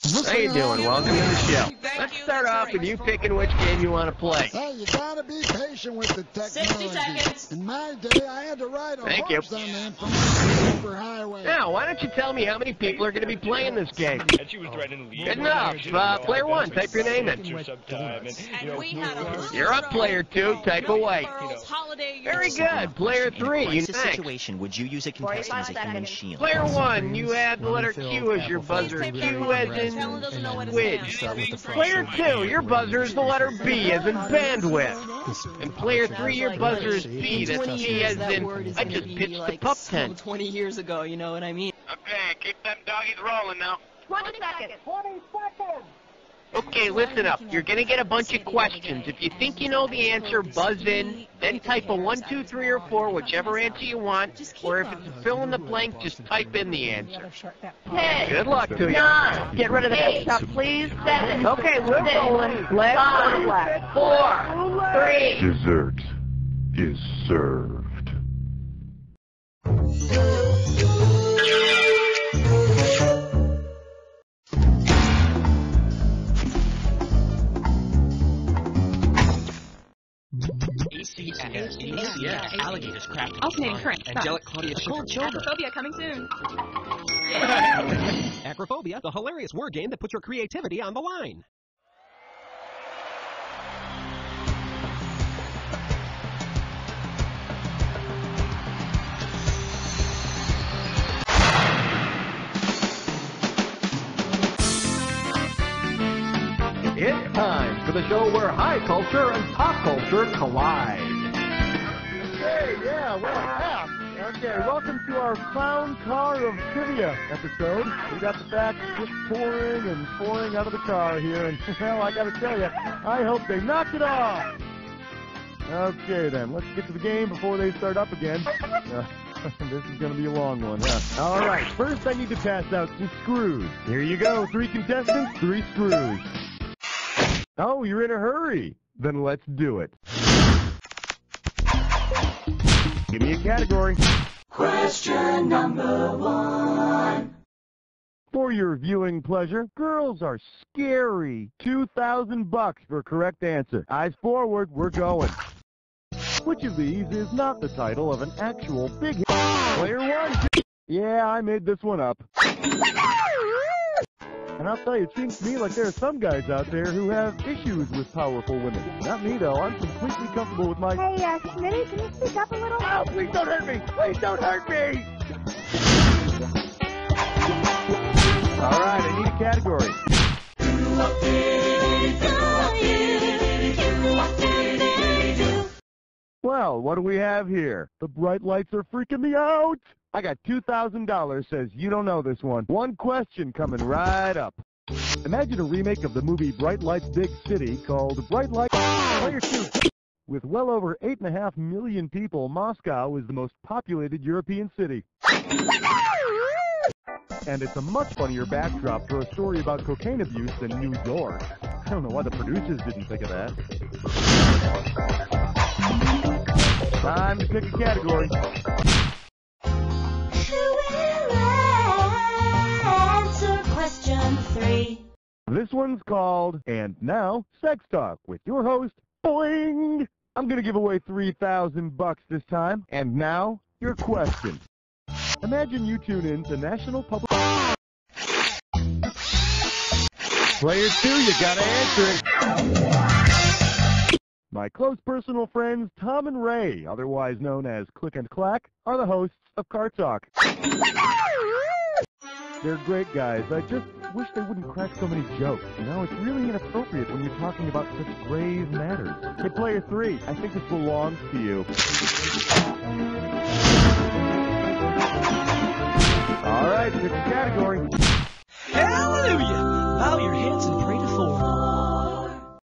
How you doing? Welcome to the show. Let's start off with you picking which game you want to play. Hey, you gotta be patient with the technology. 60 seconds. In my day, I had to ride a Thank horse you. on the infamous superhighway. Now, why don't you tell me how many people are going to be playing this game? And she was threatening to leave. Good enough. Player 1, type your name in. And we had a You're up, Player 2, type away. Very good. Player 3, you In this next. situation, would you use a contestant as a human shield? Player 1, you add the letter Q as your buzzer. Q as in squid. Player 2, your buzzer is the letter B as in bandwidth. And Player 3, your buzzer is P. That's P as in I just pitched the pup tent. 20 years ago, you know what I mean? Okay, keep them doggies rolling now. 20 seconds. 20 seconds. Okay, listen up. You're gonna get a bunch of questions. If you think you know the answer, buzz in, then type a 1, 2, 3, or 4, whichever answer you want. Or if it's a fill in the blank, just type in the answer. 10. Good luck to you. 9. Get rid of the desktop, please. 7. Okay, we're rolling. Left 5. 4. 3. Dessert is served. ACS, alligators crafted. Alternating current. Angelic Claudia cold children. Acrophobia coming soon. Acrophobia, the hilarious word game that puts your creativity on the line. It's time for the show where high culture and pop culture collide. Hey, Okay, welcome to our Clown Car of Trivia episode. We got the facts just pouring and pouring out of the car here, and, well, I gotta tell you, I hope they knock it off. Okay, then, let's get to the game before they start up again. This is gonna be a long one, huh? All right, first I need to pass out some screws. Here you go, 3 contestants, 3 screws. Oh, you're in a hurry. Then let's do it. Give me a category. Question number 1. For your viewing pleasure, girls are scary. $2,000 for a correct answer. Eyes forward, we're going. Which of these is not the title of an actual big hit? Player 1. Yeah, I made this one up. And I'll tell you, it seems to me like there are some guys out there who have issues with powerful women. Not me, though. I'm completely comfortable with my... Hey, Schmitty, can you speak up a little? Oh, please don't hurt me! Please don't hurt me! All right, I need a category. Well, what do we have here? The bright lights are freaking me out! I got $2,000, says you don't know this one. One question coming right up. Imagine a remake of the movie Bright Lights Big City called Bright Lights Player 2. With well over 8.5 million people, Moscow is the most populated European city. And it's a much funnier backdrop for a story about cocaine abuse than New York. I don't know why the producers didn't think of that. Time to pick a category. Question 3. This one's called, And Now, Sex Talk, with your host, Boing! I'm gonna give away $3,000 this time. And now, your question. Imagine you tune in to National Public... Player 2, you gotta answer it. My close personal friends, Tom and Ray, otherwise known as Click and Clack, are the hosts of Car Talk. They're great guys. I just wish they wouldn't crack so many jokes. You know, it's really inappropriate when you're talking about such grave matters. Hey, Player 3, I think this belongs to you. All right, pick a category. Hallelujah! Bow your heads and pray to 4.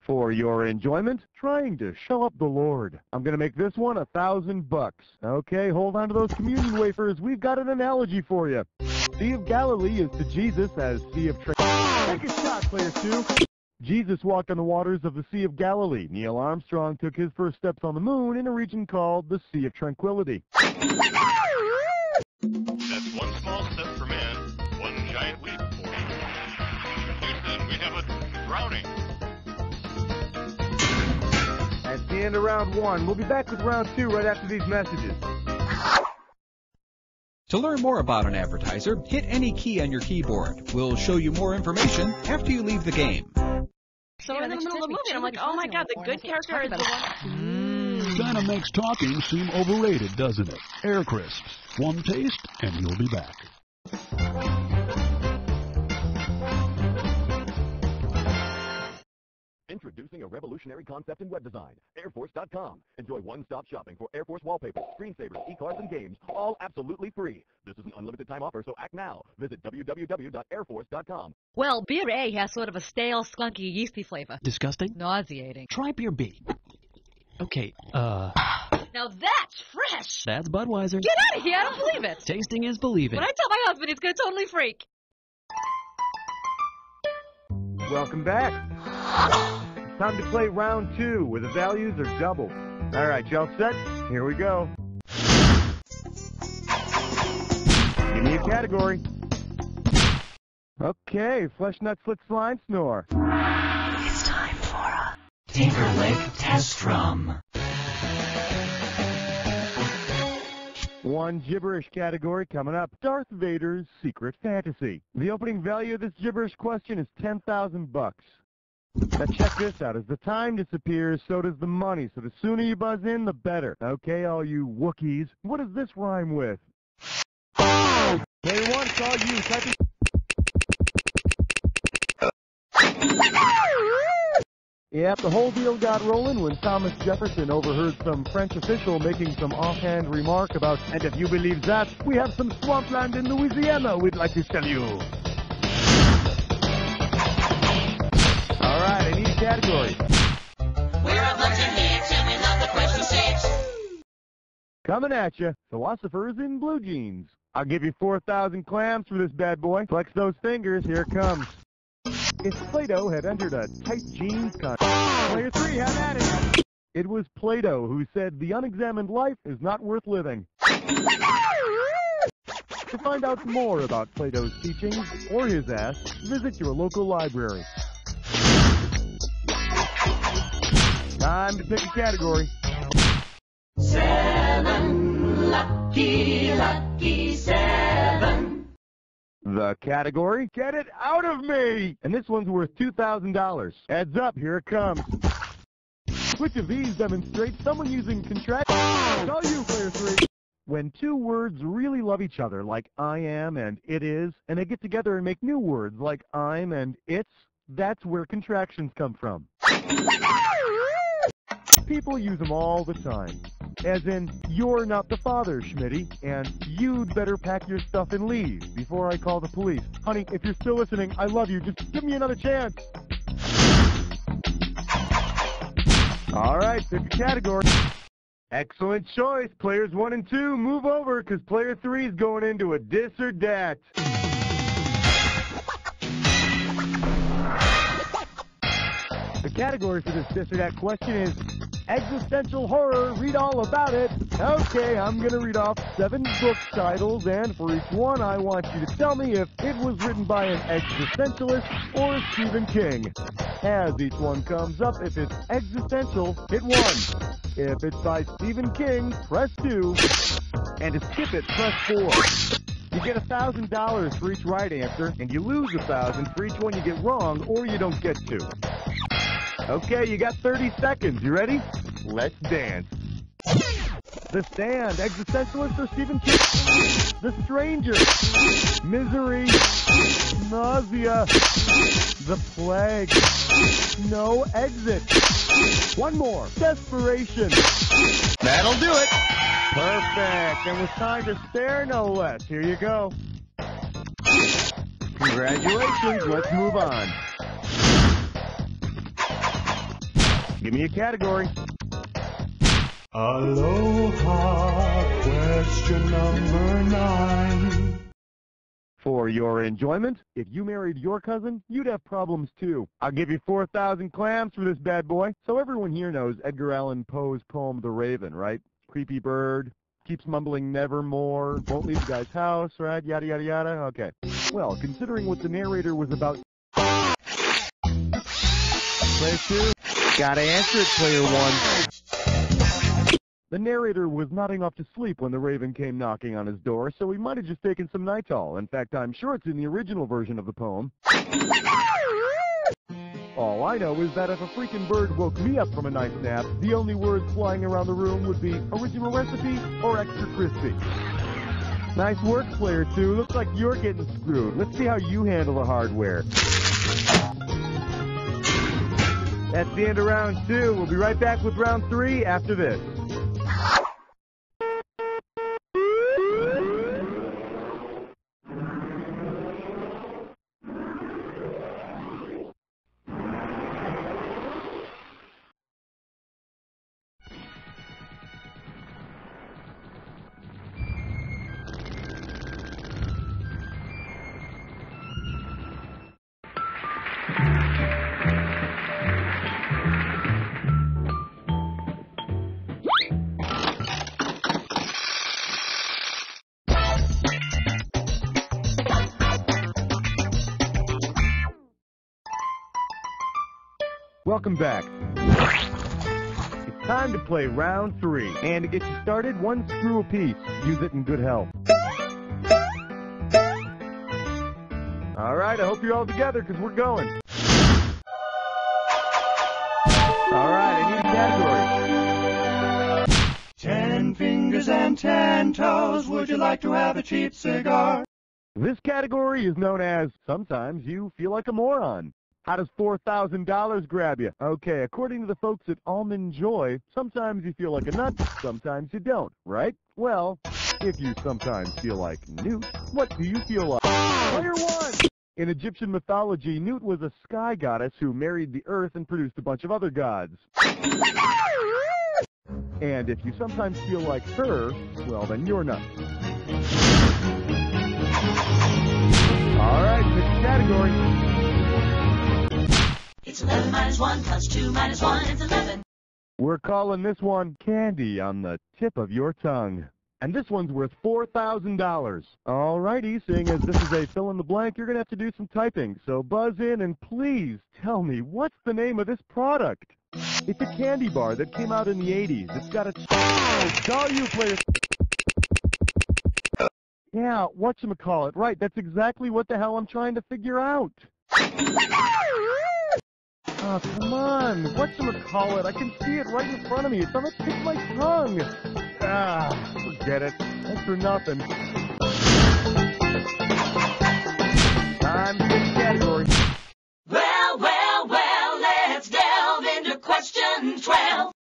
For your enjoyment, trying to show up the Lord. I'm going to make this one $1,000. Okay, hold on to those communion wafers. We've got an analogy for you. Sea of Galilee is to Jesus as Sea of Tranquility. Take a shot, Player 2. Jesus walked on the waters of the Sea of Galilee. Neil Armstrong took his first steps on the moon in a region called the Sea of Tranquility. That's one small step for man, one giant leap for the end of round 1. We'll be back with round 2 right after these messages. To learn more about an advertiser, hit any key on your keyboard. We'll show you more information after you leave the game. So we're in the middle of the movie, and I'm like, oh my god, the good character is the one. Kinda makes talking seem overrated, doesn't it? Air Crisps. One taste, and you'll be back. Introducing a revolutionary concept in web design, Airforce.com. Enjoy one-stop shopping for Air Force wallpaper, screensavers, e-cards, and games, all absolutely free. This is an unlimited time offer, so act now. Visit www.airforce.com. Well, Beer A has sort of a stale, skunky, yeasty flavor. Disgusting? Nauseating. Try Beer B. Okay, Now that's fresh! that's Budweiser. Get out of here, I don't believe it! Tasting is believing. When I tell my husband, he's gonna totally freak. Welcome back. Time to play round 2, where the values are double. All right, y'all set? Here we go. Give me a category. Okay, Flesh Nut Slit Slime Snore. It's time for a Tinkerlick Test Drum. One gibberish category coming up. Darth Vader's Secret Fantasy. The opening value of this gibberish question is $10,000. Now check this out. As the time disappears, so does the money. So the sooner you buzz in, the better. Okay, all you Wookiees. What does this rhyme with? Player 1, it's all you. Type it. Yep, the whole deal got rolling when Thomas Jefferson overheard some French official making some offhand remark about, and if you believe that, we have some swampland in Louisiana we'd like to sell you. All right, I need a category. We're a bunch of hicks and we love the question 6. Coming at you, philosophers in blue jeans. I'll give you 4,000 clams for this bad boy. Flex those fingers, here it comes. If Plato had entered a tight jeans contest, Player 3 had at it. It was Plato who said the unexamined life is not worth living. To find out more about Plato's teachings, or his ass, visit your local library. Time to pick a category. 7, lucky 7. The category, get it out of me! And this one's worth $2,000. Heads up, here it comes. Which of these demonstrates someone using contraction? It's all you, Player 3. When two words really love each other, like I am and it is, and they get together and make new words like I'm and it's, that's where contractions come from. People use them all the time. As in, you're not the father, Schmitty, and you'd better pack your stuff and leave before I call the police. Honey, if you're still listening, I love you. Just give me another chance. All right, pick a category. Excellent choice. Players 1 and 2, move over, because Player 3 is going into a dis or dat. The category for this dis or dat question is existential horror. Read all about it. Okay, I'm going to read off 7 book titles, and for each one, I want you to tell me if it was written by an existentialist or Stephen King. As each one comes up, if it's existential, hit 1. If it's by Stephen King, press 2. And to skip it, press 4. You get $1,000 for each right answer, and you lose $1,000 for each one you get wrong or you don't get to. Okay, you got 30 seconds. You ready? Let's dance. The Stand, existentialist or Stephen King? The Stranger, Misery, Nausea, The Plague, No Exit. One more, Desperation. That'll do it. Perfect. And with time to spare, no less. Here you go. Congratulations. Let's move on. Give me a category. Aloha, question number 9. For your enjoyment, if you married your cousin, you'd have problems too. I'll give you 4,000 clams for this bad boy. So everyone here knows Edgar Allan Poe's poem The Raven, right? Creepy bird, keeps mumbling nevermore, won't leave the guy's house, right? Yada, yada, yada. Okay. Well, considering what the narrator was about... Player 2, gotta answer it, Player 1. The narrator was nodding off to sleep when the Raven came knocking on his door, so he might have just taken some Nitol. In fact, I'm sure it's in the original version of the poem. All I know is that if a freaking bird woke me up from a nice nap, the only words flying around the room would be original recipe or extra crispy. Nice work, Player 2. Looks like you're getting screwed. Let's see how you handle the hardware. That's the end of round 2. We'll be right back with round 3 after this. Welcome back. It's time to play round 3. And to get you started, 1 screw apiece. Use it in good health. Alright, I hope you're all together because we're going. Alright, I need a category. 10 fingers and 10 toes, would you like to have a cheap cigar? This category is known as Sometimes You Feel Like a Moron. How does $4,000 grab you? Okay, according to the folks at Almond Joy, sometimes you feel like a nut, sometimes you don't, right? Well, if you sometimes feel like Newt, what do you feel like? Player 1! In Egyptian mythology, Newt was a sky goddess who married the earth and produced a bunch of other gods. And if you sometimes feel like her, well, then you're nuts. Alright, pick a category. It's 11 minus 1 plus 2 minus 1 is 11. We're calling this one Candy on the Tip of Your Tongue. And this one's worth $4,000. Alrighty, seeing as this is a fill-in-the-blank, you're going to have to do some typing. So buzz in and please tell me, what's the name of this product? It's a candy bar that came out in the 80s. It's got a... It's all you, players. Yeah, whatchamacallit. Right, that's exactly what the hell I'm trying to figure out. Oh, come on. Whatchamacallit? I can see it right in front of me. It's on the tip of my tongue. Ah, forget it. That's for nothing. Time to pick a category. Well, let's delve into question 12.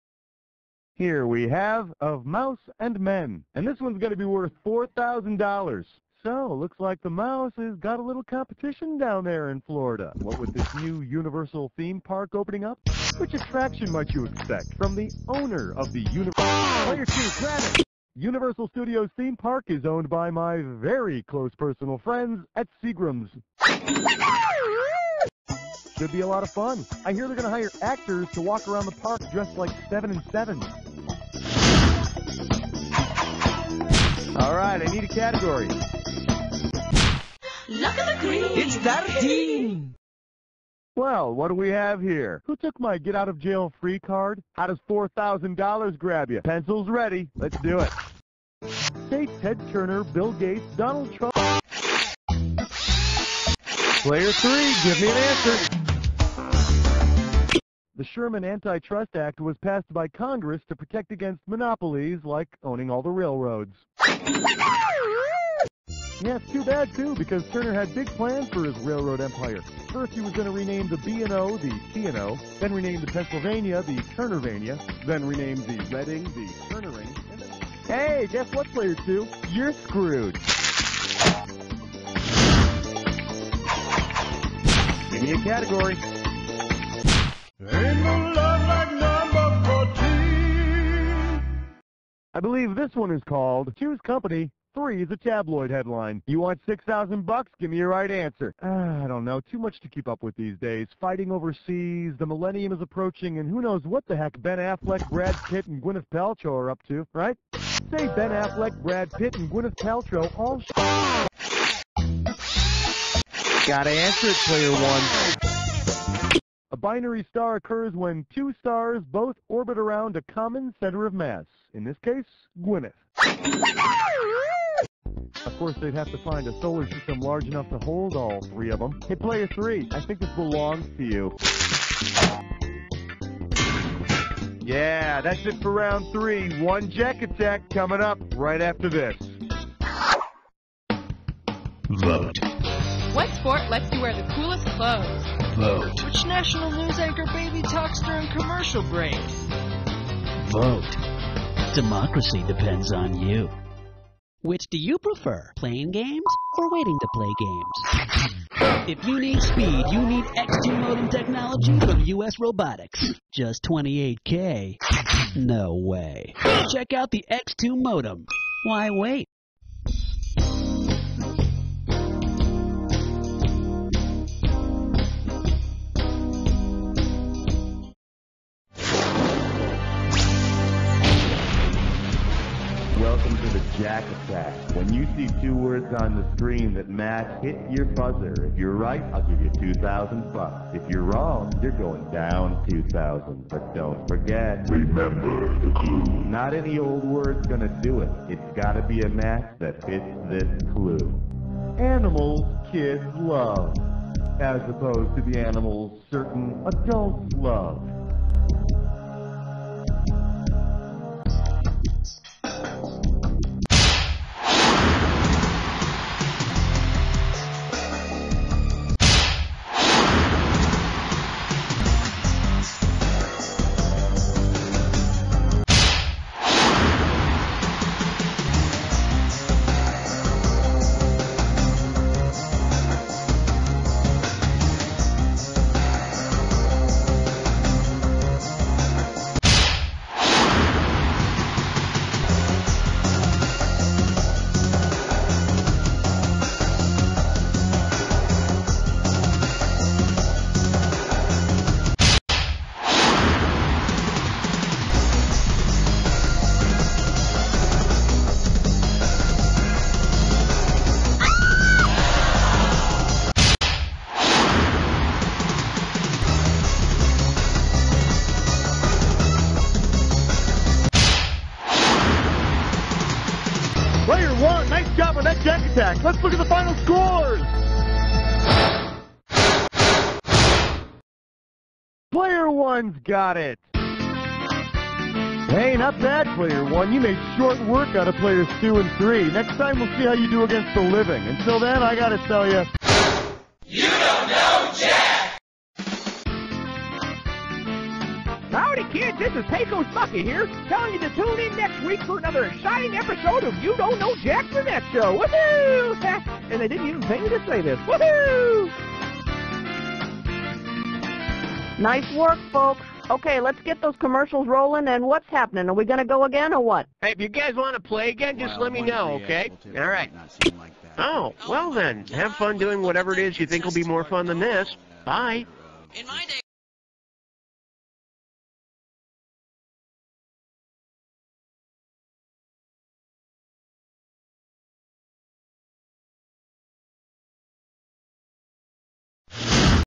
Here we have Of Mouse and Men. And this one's going to be worth $4,000. So, looks like the mouse has got a little competition down there in Florida. What with this new Universal theme park opening up? Which attraction might you expect from the owner of the Player 2, Travis! Universal Studios theme park is owned by my very close personal friends at Seagram's. Should be a lot of fun. I hear they're going to hire actors to walk around the park dressed like 7 and 7. Alright, I need a category. Look at the green. It's 13. Well, what do we have here? Who took my get-out-of-jail-free card? How does $4,000 grab you? Pencils ready. Let's do it. Say Ted Turner, Bill Gates, Donald Trump. Player 3, give me an answer. The Sherman Antitrust Act was passed by Congress to protect against monopolies like owning all the railroads. Yeah, it's too bad, too, because Turner had big plans for his railroad empire. First, he was going to rename the B&O the T&O, then rename the Pennsylvania the Turnervania, then rename the Reading the Turnering, and then... Hey, guess what, Player 2? You're screwed. Give me a category. Ain't no love like number 14. I believe this one is called Choose Company. 3 is a tabloid headline. You want $6,000? Give me your right answer. I don't know. Too much to keep up with these days. Fighting overseas, the millennium is approaching, and who knows what the heck Ben Affleck, Brad Pitt, and Gwyneth Paltrow are up to, right? Say Ben Affleck, Brad Pitt, and Gwyneth Paltrow all Gotta answer it, Player 1. A binary star occurs when two stars both orbit around a common center of mass. In this case, Gwyneth. Of course, they'd have to find a solar system large enough to hold all three of them. Hey, player 3, I think this belongs to you. Yeah, that's it for round 3. One Jack Attack coming up right after this. Vote. What sport lets you wear the coolest clothes? Vote. Which national news anchor baby talks during commercial breaks? Vote. Democracy depends on you. Which do you prefer, playing games or waiting to play games? If you need speed, you need X2 modem technology from US Robotics. Just 28K? No way. Check out the X2 modem. Why wait? Welcome to the Jack Attack. When you see two words on the screen that match, hit your buzzer. If you're right, I'll give you $2,000. If you're wrong, you're going down 2,000. But don't forget, remember the clue. Not any old word's gonna do it. It's gotta be a match that fits this clue. Animals kids love, as opposed to the animals certain adults love. Player 1, nice job on that Jack Attack. Let's look at the final scores. Player 1's got it. Hey, not bad, Player 1. You made short work out of Players 2 and 3. Next time we'll see how you do against the living. Until then, I gotta tell you... You don't know Jack! Howdy, kids. This is Pecos Bucky here, telling you to tune in next week for another exciting episode of You Don't Know Jack the Netshow. Woohoo! And they didn't even pay me to say this. Woohoo! Nice work, folks. Okay, let's get those commercials rolling, and what's happening? Are we going to go again, or what? Hey, if you guys want to play again, just let me know, okay? All right. Oh, well then, have fun doing whatever it is you think will be more fun than this. Bye. In my day,